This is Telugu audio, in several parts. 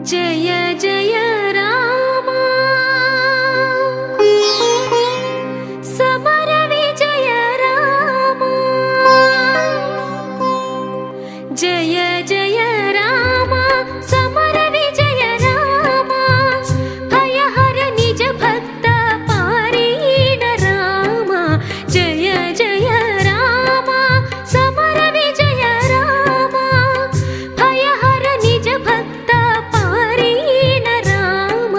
जय जय राम समर विजय राम जय जय राम समर विजय राम भयहर निज भक्त पारीण राम जय जय राम समर विजय राम भयहर निज भक्त पारीण राम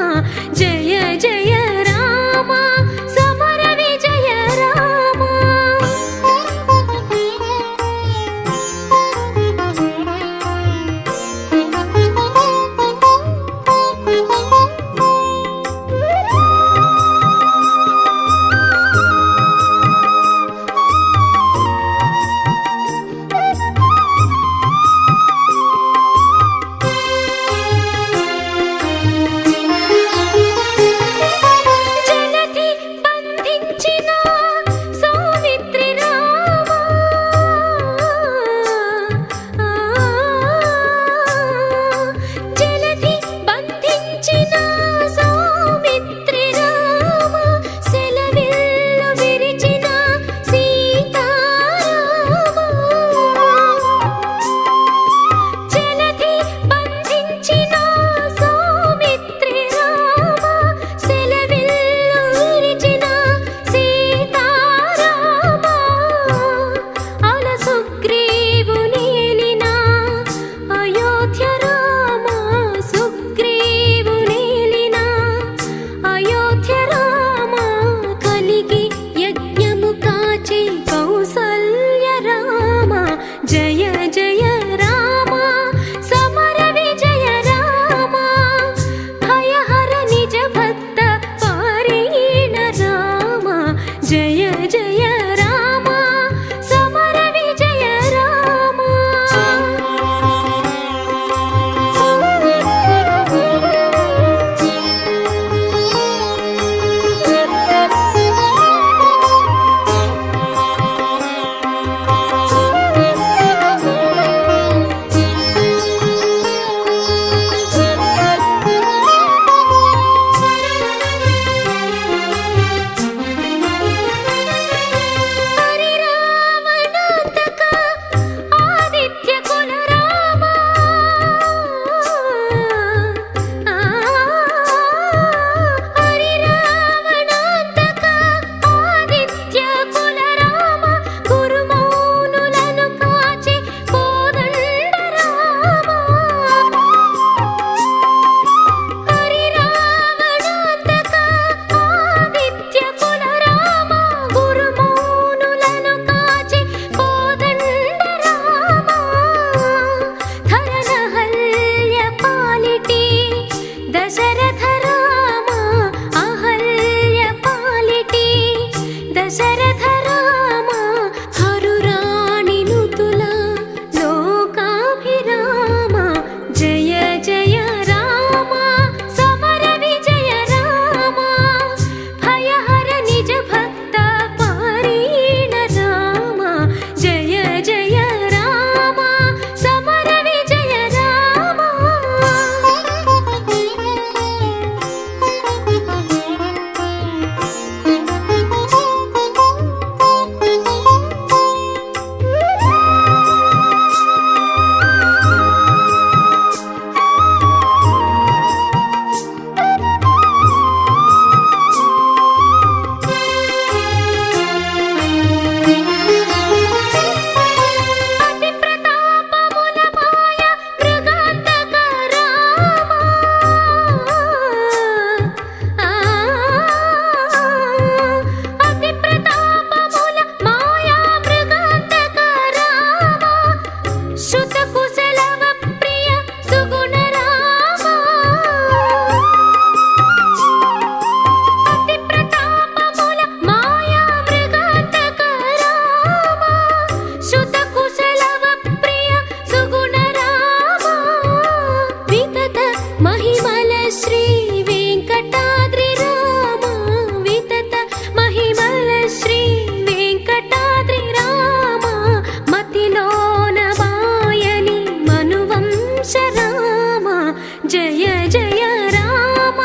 జయ జయ రామ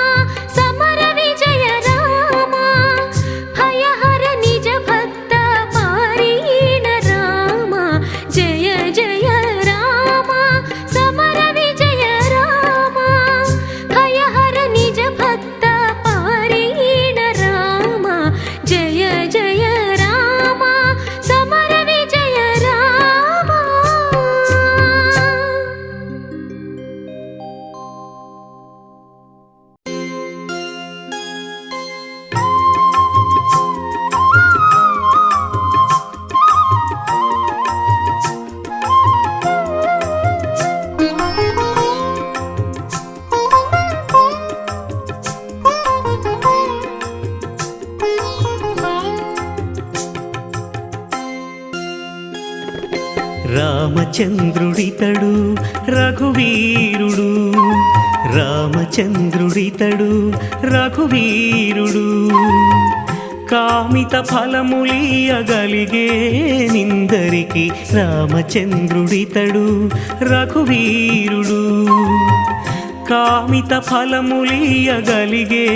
సమర విజయ రామ భయహర నిజ భక్త పారీణ రామ జయ జయ రామ సమర విజయ రామ భయహర నిజ భక్త పారీణ రామ జయ జయ రామ సమర విజయ రామ. రామచంద్రుడితడు రఘువీరుడు, రామచంద్రుడితడు రఘువీరుడు, కామిత ఫలములియగలిగే నిందరికి రామచంద్రుడితడు రఘువీరుడు, కామిత ఫలములియగలిగే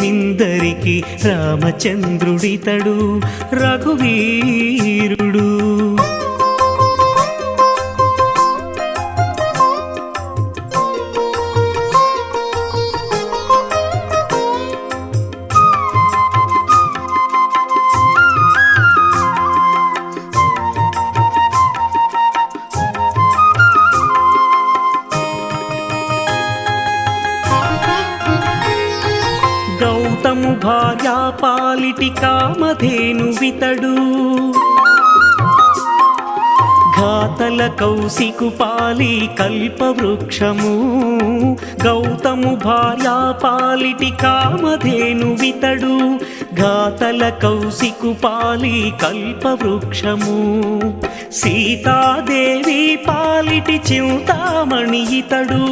నిందరికి రామచంద్రుడితడు రఘువీరుడు. గౌతము భార్యా పాలిటి కామధేనువితడు, ఘాతల కౌశికు పాలి కల్పవృక్షము, గౌతము భార్యా పాలిటి కామధేనువితడు, ఘాతల కౌశికు పాలి కల్పవృక్షము, సీతాదేవి పాలిటి చింతామణి ఇతడు,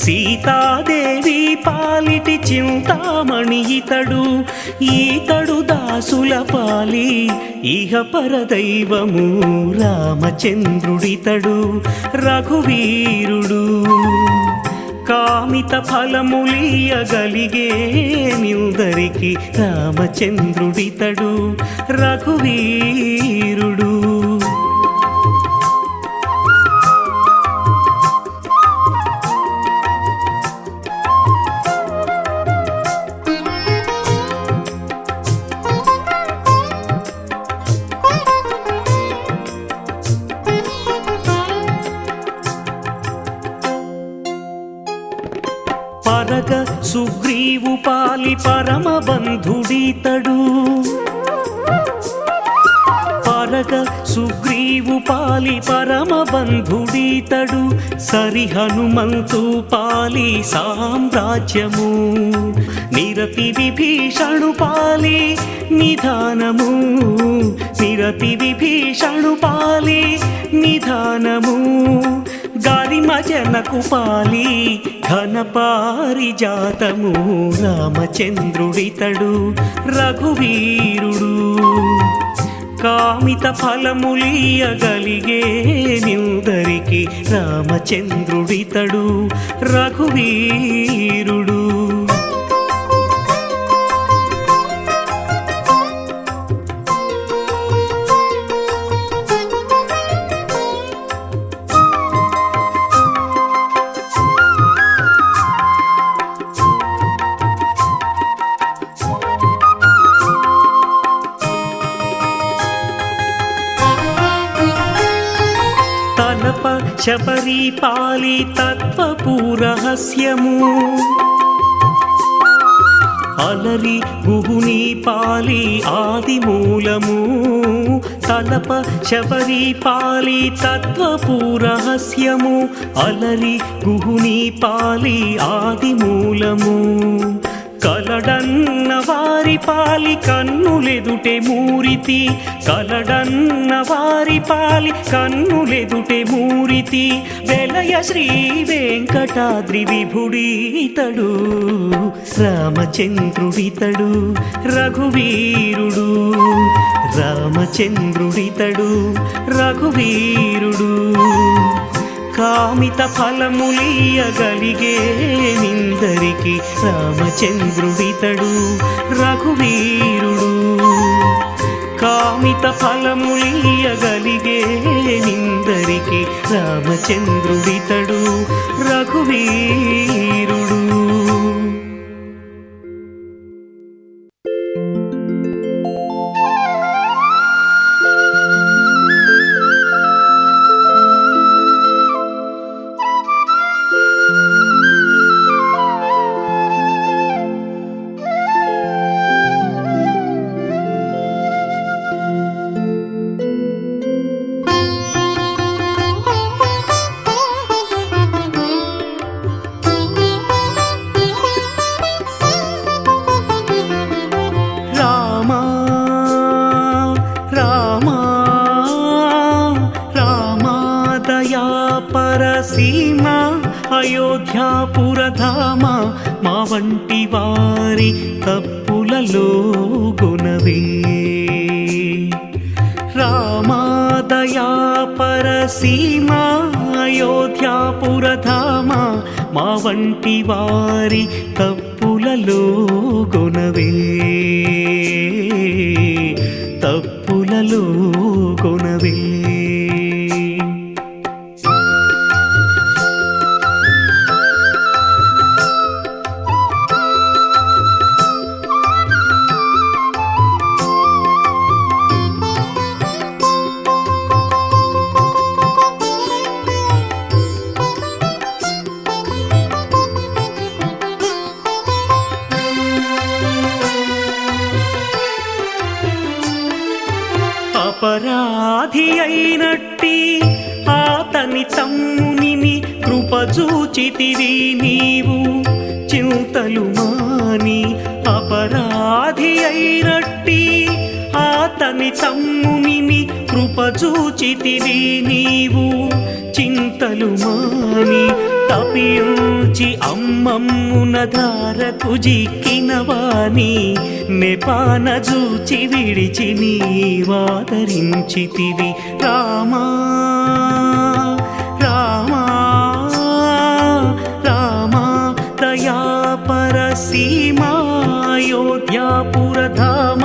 సీతాదేవి పాలిటి చింతామణి ఇతడు, ఈతడు దాసుల పాలి ఇహ పరదైవము రామచంద్రుడితడు రఘువీరుడు, కామిత ఫలములియగలిగే నిందరికి రామచంద్రుడితడు రఘువీరుడు. పరగ సుగ్రీవు పాలి పరమ బంధుడితడు, పరగ సుగ్రీవు పాలి పరమ బంధుడితడు, సరి హనుమంతు పాలి సామ్రాజ్యము, నిరతి విభీషణు పాలి నిధానము, నిరతి విభీషణు పాలి నిధానము, గారిమ జనకు పాలి ఘన పారిజాతము రామచంద్రుడితడు రఘువీరుడు, కామిత ఫలములియగలిగే నిందరికి రామచంద్రుడితడు రఘువీరుడు. శబరి పాలి తత్వపూరహస్యము, అలరి గుహుని పాలి ఆదిమూలము, తలప శబరి పాలి తత్వపూరహస్యము, అలరి గుహుని పాలి ఆదిమూలము, కలడన్న వారి పాలి కన్నులెదుటే మూరితి, కలడన్న వారి పాలి కన్నులెదుటే మూరితి, వెలయ శ్రీ వెంకటాద్రి విభుడితడు రామచంద్రుడితడు రఘువీరుడు, రామచంద్రుడితడు రఘువీరుడు, కామిత ఫలములియగలిగే నిందరికి రామచంద్రుడితడు రఘువీరుడు. కామిత ఫలములియగలిగే నిందరికి రామచంద్రుడితడు రఘువీరుడు. పరసీమ అయోధ్యాపురధామ మా వంటి వారి తప్పులలో గుణవే. రామాదయా పరసీమ అయోధ్యాపురధామ మా వంటి వారి తప్పులలో గుణవే. తప్పులలో గుణవే. అపరాధి అయినట్టి ఆతని తమ్మునిని కృపజూచితివి నీవు చింతలు మాని. అపరాధి అయినట్టి ఆతని తమ్మునిని కృపజూచితివి నీవు చింతలు మాని. తపించి అమ్మమ్మున ధారకు జిక్కినవాని నెపాన జూచి విడిచి నీవాదరించితివి. రామా రామా రామా దయా పరసీమ అయోధ్యాపురధామ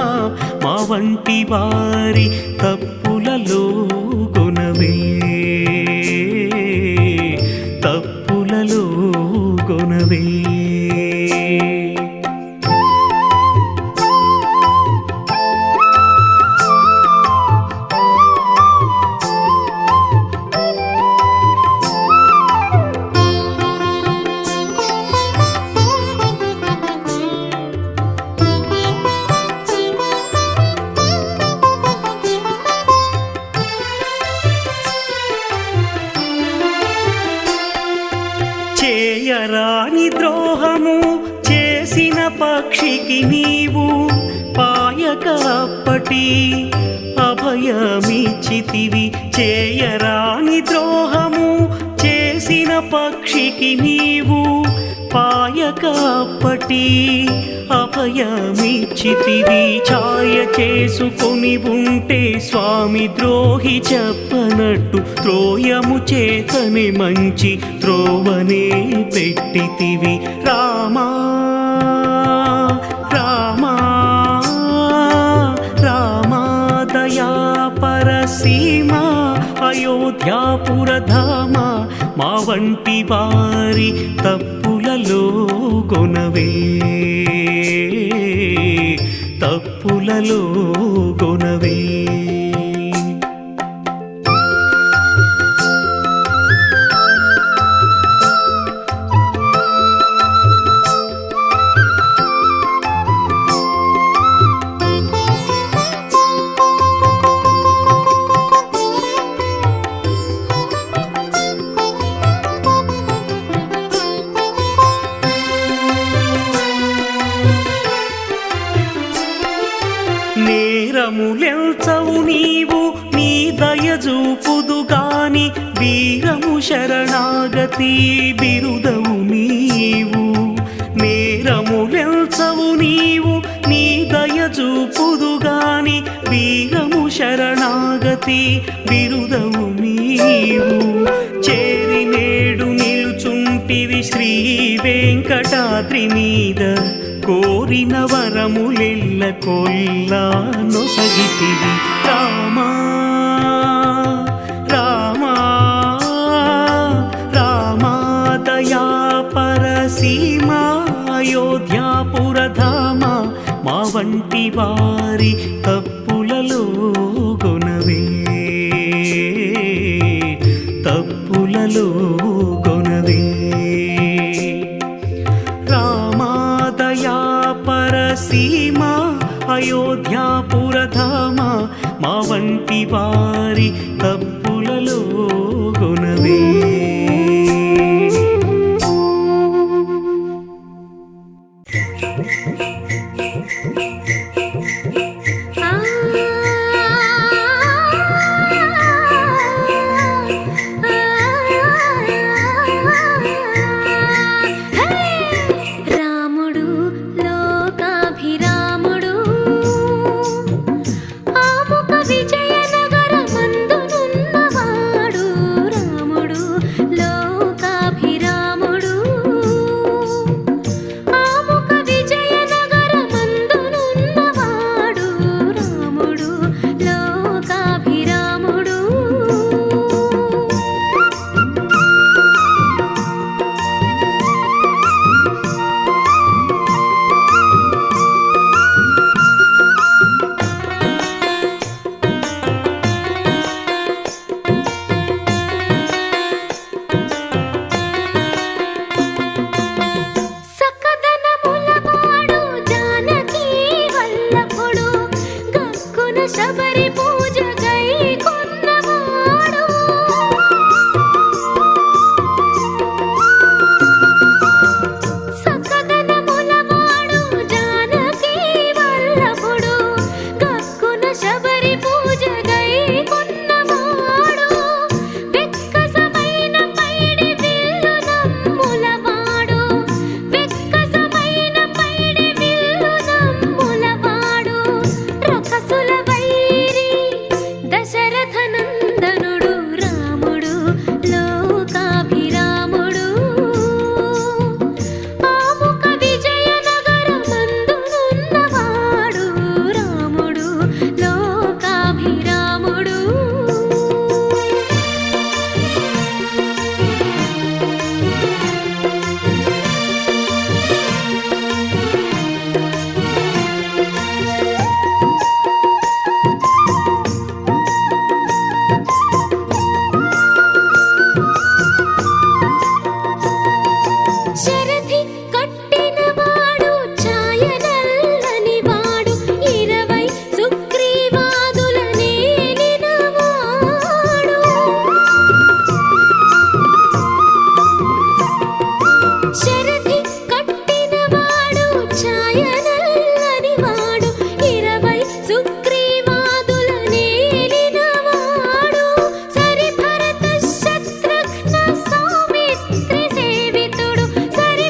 మా వంటి వారి తప్పులలో గుణవే. తప్పులలో గుణవే. చేయరాని ద్రోహము చేసిన పక్షికి నీవు పాయక అప్పటి అభయమిచ్చితివి. చేయరాని ద్రోహము చేసిన పక్షికి నీవు పాయక అప్పటి అభయమిచ్చితివి. ఛాయ చేసుకొని ఉంటే స్వామి ద్రోహి చెప్పనట్టు త్రోయము చేతని మంచి త్రోవనే పెట్టితివి. రామా రామా రామా దయా పరసీమ అయోధ్యాపురధామ మా వంటి వారి తప్పులలో గుణవే. తప్పులలో గుణవే. నేరములెల్చవు నీవు నీ దయజూపుదు గాని వీరము శరణాగతి బిరుదవు నీవు. నేరములెల్చవు నీవు నీ దయజూపుదు గాని వీరము శరణాగతి బిరుదవు నీవు. చేరి వెంకటాద్రి మీద కోరిన వరములెల్ల కొల్లా నొసగితివి రామా రామా రామా దయా పరసీమా అయోధ్యాపురధామ మా వంటి వారి తప్పులలో గొనవే తప్పులలో గొనవే రామాదయా పరసీమా అయోధ్యాపురధామ మా వంటి వారి తప్పులలో గొనవే రాముడు లోకాభిరాముడు ఆముక విజయనగరమందునున్నవాడు రాముడు లోకాభిరాముడు ఆముక విజయనగరమందునున్నవాడు రాముడు లోకాభిరాముడు సకదనములవాడు జానకీ వల్లభుడు గక్కున శబరి పూజ గైకొన్నవాడు సకదనములవాడు జానకీ వల్లభుడు గక్కున శబరి పూజ గైకొన్నవాడు వెక్కసమైన పైడి విల్లు నమ్ములవాడు వెక్కసమైన పైడి విల్లు నమ్ములవాడు రకసుల వైరి దశరథ నందనుడు రాముడు లోకాభిరాముడు ఆముక విజయనగరమందునున్నవాడు రాముడు లోకాభిరాముడు శరథి కట్టినవాడు ఛాయనల్లని వాడు 20 సుగ్రీవాదుల నేలినవాడు శరథి కట్టినవాడు ఛాయనల్లని వాడు 20 సుగ్రీవాదుల నేలినవాడు సరి భరత శత్రుఘ్న సౌమిత్రి సేవితుడు సరి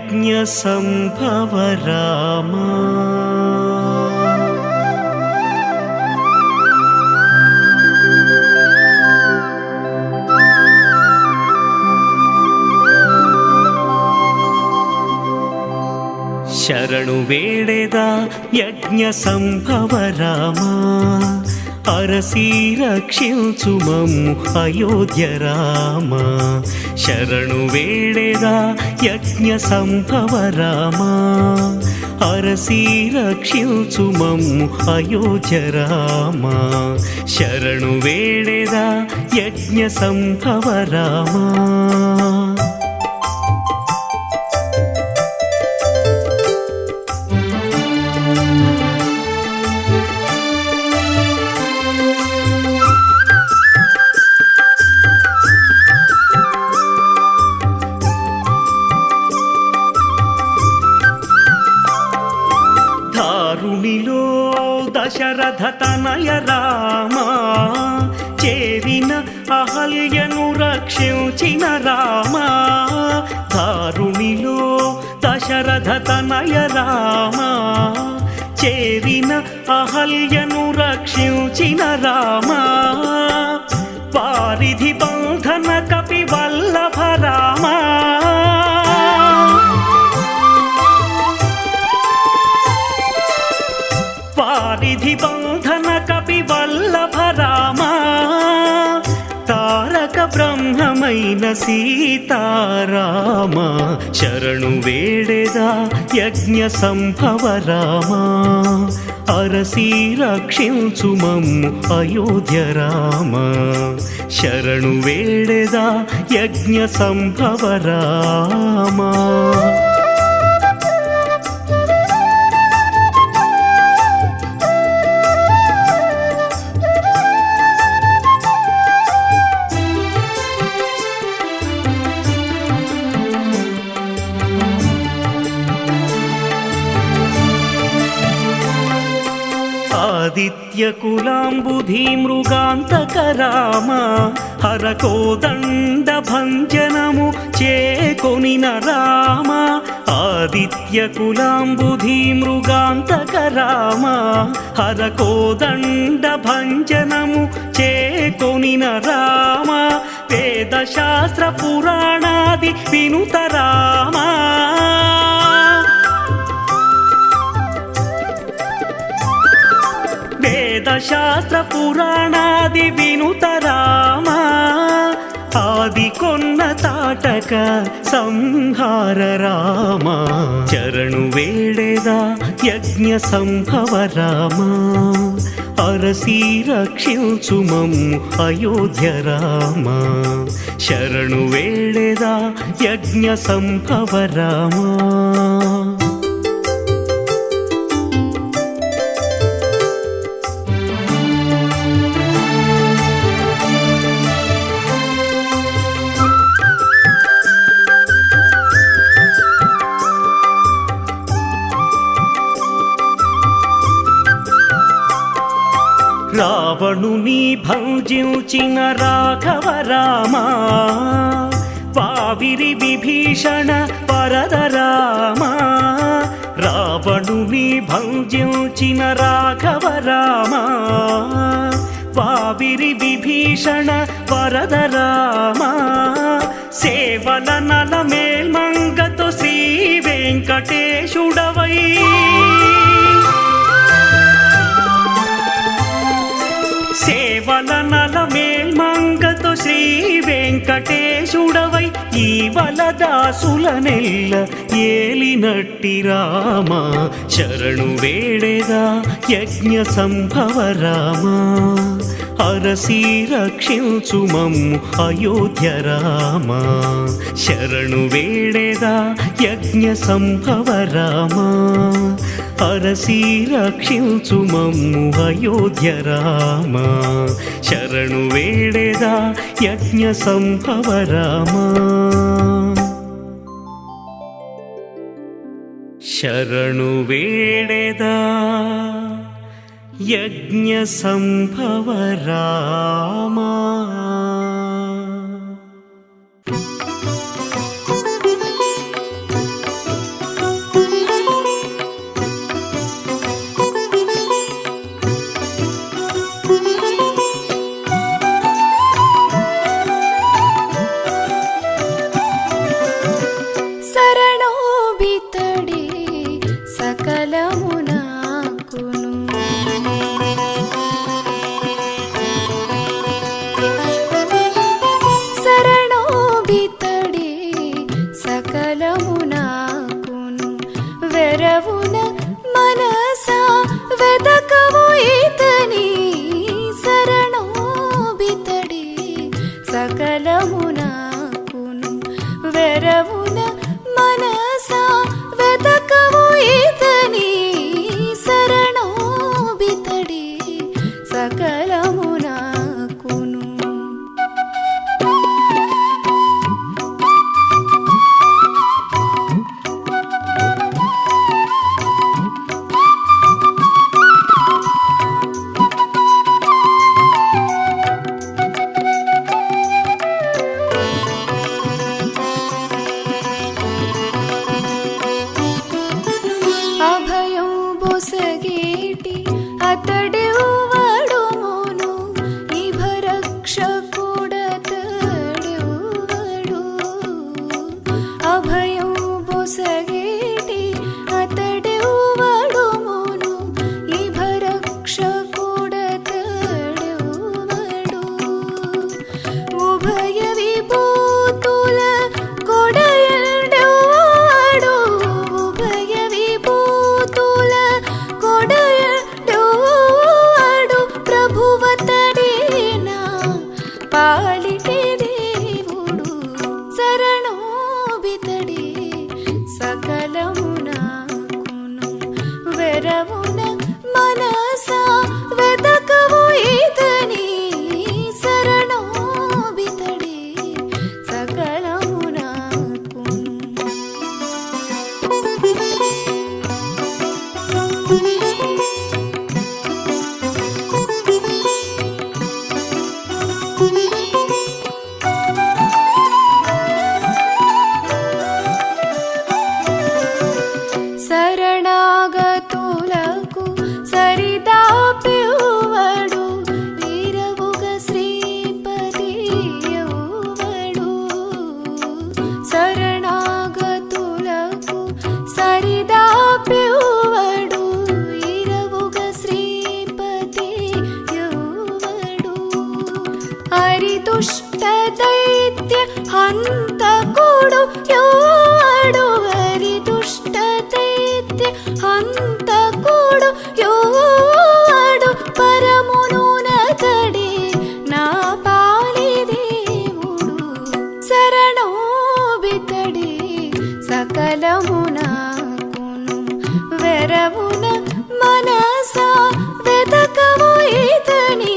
యజ్ఞ సంభవ రామా. శరణు వేడెదా యజ్ఞ సంభవ రామా, అరసి రక్షించు మమ్ము అయోధ్య రామా. శరణు వేడెదా యజ్ఞ సంభవ రామా, అరసి రక్షించు మమ్ము అయోధ్య రామా. శరణు వేడెదా యజ్ఞ సంభవ రామా. దారుణిలో దశరథ తనయ రామా, చేరిన అహల్యను రక్షించిన రామా. దారుణిలో దశరథ తనయ రామా, చేరిన అహల్యను రక్షించిన రామా. వారిధి బంధన కపి వల్లభ రామా, వారిధి బంధన కపి వల్లభ రామా. తారక బ్రహ్మమైన సీతారామా, శరణు వేడెదా యజ్ఞ సంభవ రామా, అరసి రక్షించు మమ్ము అయోధ్య రామా. శరణు వేడెదా యజ్ఞ సంభవ రామా. ఆదిత్య కులాంబుధి మృగాంతక రామా, హరకోదండ భంజనము చేకొనిన రామా. ఆదిత్య కులాంబుధి మృగాంతక రామా, హరకోదండ భంజనము చేకొనిన రామా. వేద శాస్త్ర పురాణాది వినుత రామా, వేద శాస్త్ర పురాణాది వినుత రామా. ఆది కొన్న తాటక సంహార రామా, శరణు వేడెదా యజ్ఞ సంభవ రామా, అరసి రక్షించు మమ్ము అయోధ్య రామా. శరణు వేడెదా యజ్ఞ సంభవ రామా. రావణుని భంజించిన రాఘవ రామా, వావిరి విభీషణ వరద రామా. రావణుని భంజించిన రాఘవ రామా, వావిరి విభీషణ వరద రామా. సేవల నల మేల్మంగతో శ్రీ వెంకటేశుడవై, సేవల నల మేల్మంగతో శ్రీ వెంకటేశుడవై, ఈ వలదాసుల నెల్ల ఏలినట్టి రామా. శరణు వేడెదా యజ్ఞ సంభవ రామా, అరసి రక్షించు మమ్ము అయోధ్య రామా. శరణు వేడెదా యజ్ఞ సంభవ రామా, అరసి రక్షించు మమ్ము అయోధ్య రామా. శరణు వేడెదా యజ్ఞ సంభవ రామా. శరణు వేడెదా యజ్ఞ సంభవ రామా. వెరవున మనసా వెదకవు ఈతని శరణోబితడి సకలమునాకును వెరవున మనసా వెదకవు ఈతని శరణోబితడి సకలమునాకును. అభయం బొసగేటి అతడెవ్వడుమును ఇభరక్షకుడతడెవ్వడు. అభయం బొసగేటి అతడెవ్వడుమును ఇభరక్షకుడతడెవ్వడు. ఉభయ విభూతుల కొడయడెవ్వడు. ఉభయ విభూతుల కొడయడెవ్వడు. ప్రభువతడేనా పాలిటి దేవుడు శరణోబితడి సకలమునాకును వెరవున మనసా వెదకవు ఈతని శరణోబితడి సకలమునాకును. శరణాగతులకు సరిదాపెవ్వడు వీరవుగ శ్రీపతి ఎవ్వడు. శరణాగతులకు సరిదాపెవ్వడు వీరవుగ శ్రీపతి ఎవ్వడు. హరిదుష్ట దైత్య హంతకుడు ఎవ్వడు. హరిదుష్ట దైత్య హంతకుడు ఎవ్వడు. పరమునునతడే నా పాలి దేవుడు శరణోబితడి సకలమునాకును వెరవున మనసా వెదకవు ఈతని